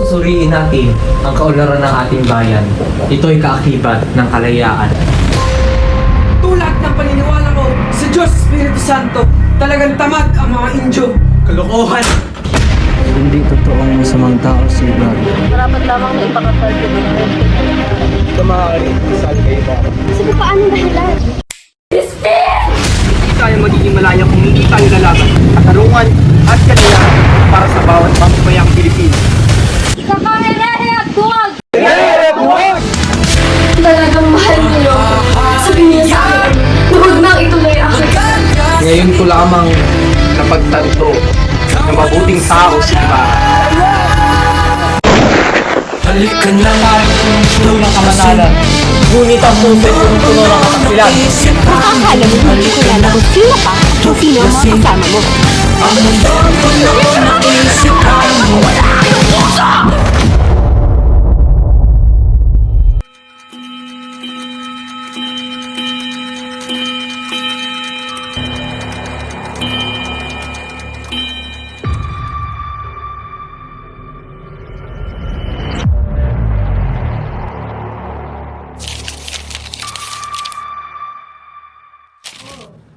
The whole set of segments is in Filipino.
susuriin natin ang kaunlaran ng ating bayan, ito'y kaakibat ng kalayaan. Tulad ng paniniwala ko sa Diyos Espiritu Santo, talagang tamad ang mga Indyo. Kalokohan! Hindi totoong masamang tao si Ibar. Marapat lamang na ipakasal ko ng Ito maaari, saan kayo ba? Sino pa anong dahilan? Hindi tayo magiging malaya kung hindi tayo lalaban. Katarungan at kanilang para sa bawat mamamayang Pilipino. Kakaherere at buwag! Buwag! Talagang mahal niyo. Sabihin niyo sa akin, na huwag nang ituloy ang Ngayon ko lamang napagtanto na mabuting tao si Ibarra. Halika na puno ng kamanalan, ngunit ang puso puno ng katakilan. Akala mo hindi ko kilala kung sino ka at kung sino ang mga kasama mo.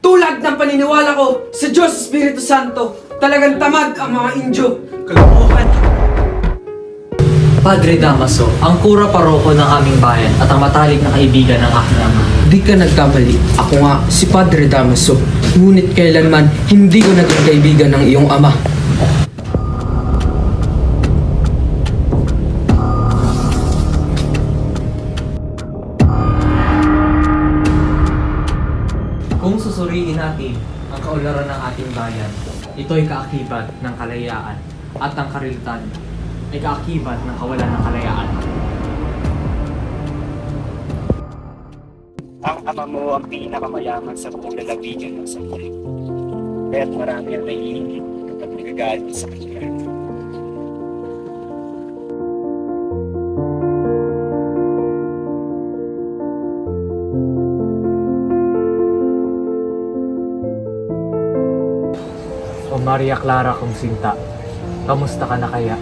Tulad ng paniniwala ko sa Diyos Espiritu Santo, talagang tamad ang mga Indyo. Kalokohan! Padre Damaso, ang kura paroko ng aming bayan at ang matalik na kaibigan ng aking ama. Di ka nagkamali. Ako nga si Padre Damaso. Ngunit kailanman hindi ko naging kaibigan ng iyong ama. Kung susuriin natin ang kaunlaran ng ating bayan, ito'y kaakibat ng kalayaan at ang kariltan ay kaakibat ng kawalan ng kalayaan. Ang ama mo ang pinakamayaman sa buong lalawigan ng sanlibutan. Kaya't marami ang naiingit kapag nagagalit sa kanya. O Maria Clara kong sinta, kamusta ka na kaya?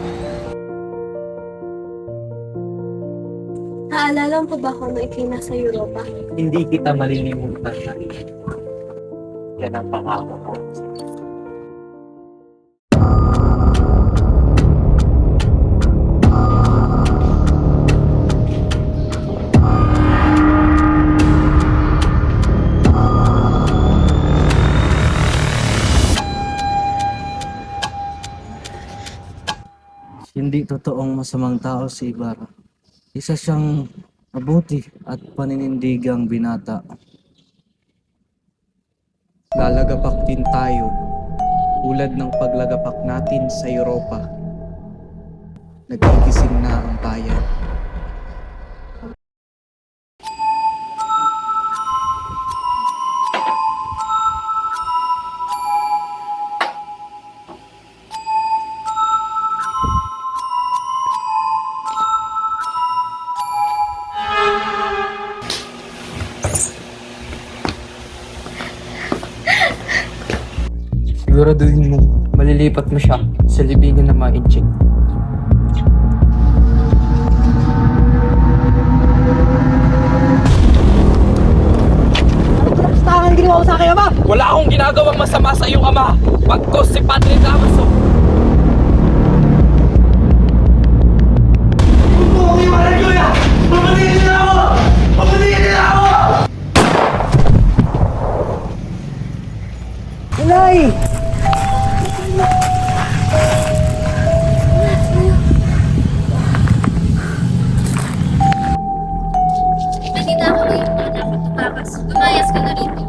Naalala mo ba ako nung ikay nasa Europa? Hindi kita malilimutan na rin. Yan ang pangako ko. Hindi totoong masamang tao si Ibar. Isa siyang mabuti at paninindigang binata. Lalagapak din tayo, tulad ng paglagapak natin sa Europa. Nagigising na ang bayan. Siguraduhin mo, malilipat mo siya sa libingan ng mga Inchik. Wala akong ginagawang masama sa iyong ama. Pagkos si Padre Damaso. Nakita ko yung mga dapat tumakas. Lumayas ka na rito.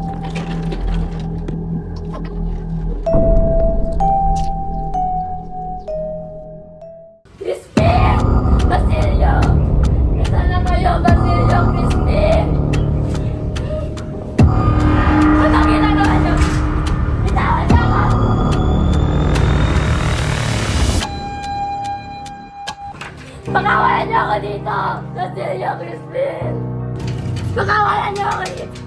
Crispin! Basilio! Nasaan na kayo, Basilio? Crispin! Anong ginagawa niyo? Bitawan niyo ako! Pakawalan niyo ako dito! Basilio, Crispin! Pakawalan niyo ako dito!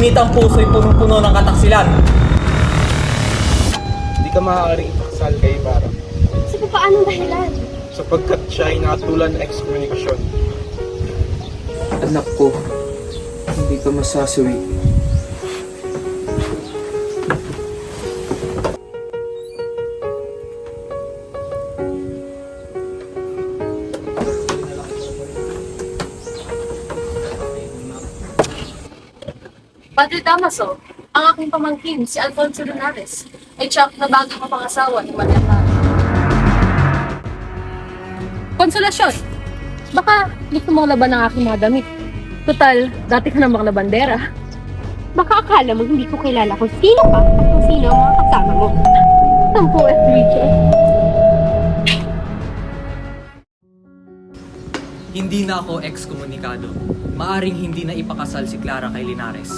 ngunit ang puso'y punong-puno ng kataksilan. Hindi ka maaaring ipakasal kay Ibarra Sa paanong dahilan? sapagkat siya ay nakatulan ng ekskomunikasyon. Anak ko, hindi ka masasawi. Padre Damaso, ang aking pamangkin, si Alfonso Lunares, ay tiyak na bagong mapangasawa ni Maria Clara. Konsolasyon, baka gusto mong laban ang aking mga damit. Total, dati ka namang labandera. Baka akala mo hindi ko kilala kung sino ka at kung sino ang mga kasama mo. Tampo at Rachel. Hindi na ako ekskomunikado. Maaring hindi na ipakasal si Clara kay Linares.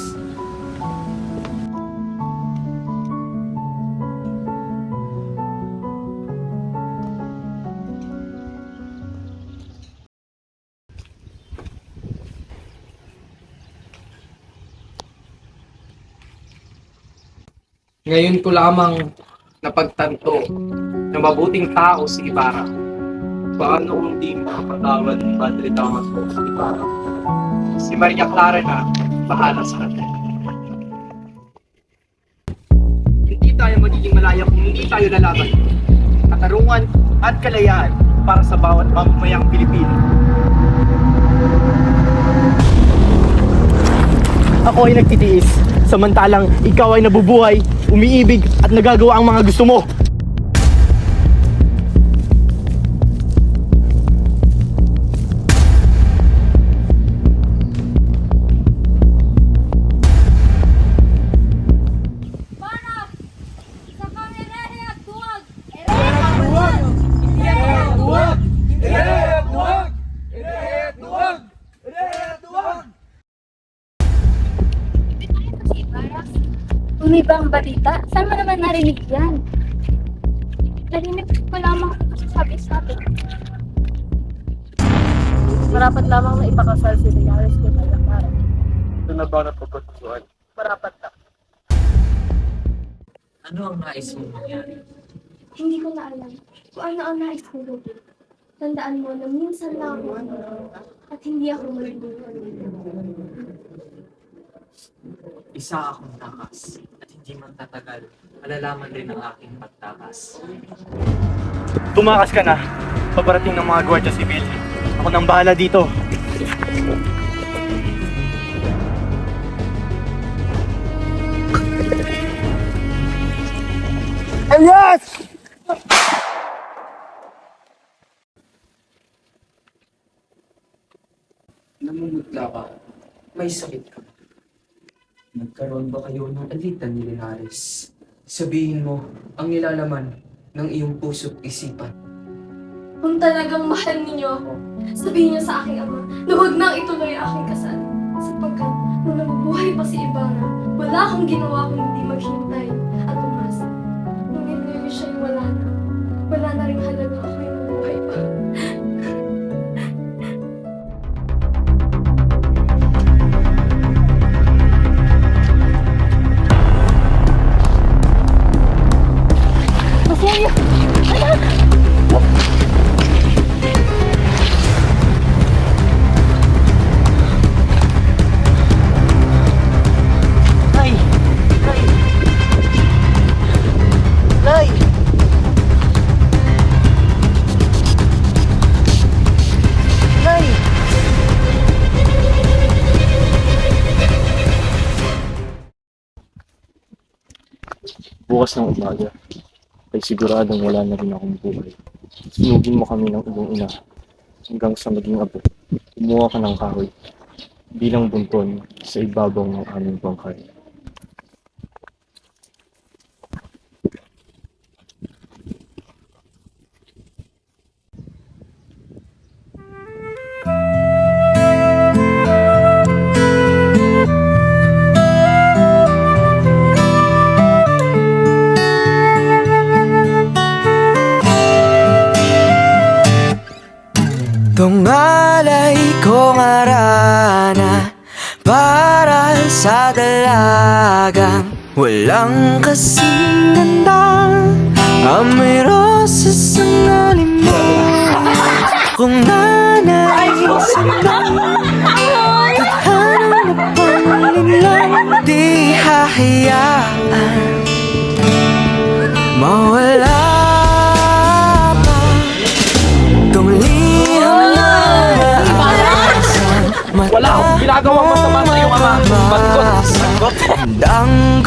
Ngayon ko lamang napagtanto na mabuting tao si Ibarra. Paano kung di makapatawad ni Padre Damaso sa Ibarra? Si Maria Clara na bahala sa kanya. Hindi tayo magiging malaya kung hindi tayo lalaban. Katarungan at kalayaan para sa bawat mamamayang Pilipino. Ako ay nagtitiis, samantalang ikaw ay nabubuhay, umiibig at nagagawa ang mga gusto mo. May bang balita? Saan mo naman narinig yan? Narinig ko lamang sabi sa akin. Marapat lamang na ipakasal si Linares kay Maria Clara. Ito na ba napapatuan? Marapat na. Ano ang nais mong mangyari? Hindi ko na alam kung ano ang nais kong gawin. Tandaan mo na minsan lang ako at hindi ako maluluhan. Isa akong takas at hindi man tatagal, malalaman rin ang aking pagtakas. Tumakas ka na. Paparating ng mga Guardia Civil. Ako nang bahala dito. Elias! Namumutla ka. May sakit ka. Nagkaroon ba kayo ng alitan ni Linares? Sabihin mo ang nilalaman ng iyong puso't isipan. Kung talagang mahal ninyo ako, sabihin niyo sa aking ama na huwag nang ituloy ang aking kasal. Sapagkat nung nabubuhay pa si Ibarra, wala akong ginawa kung hindi maghintay at umasa. Ngunit ngayon siya'y wala na. Wala na rin halaga ako'y nabuhay pa. Basilio! Anak! Nay! Nay! Nay! Nay! Bukas ng umaga, ay siguradong wala na rin akong buhay. Sunugin mo kami ng iyong ina hanggang sa maging abo. Kumuha ka ng kahoy bilang bunton sa ibabaw ng aming bangkay. Tungalay kong arana para sa sa dalagang walang kasing ganda. Amoy rosas ang alimon, kung nanaisan lang tadhanang napanlinlang. Di hahayaan mawala pa tong liham na naasan. Wala akong ginagawang masama sa iyong ama. Bagot. Handang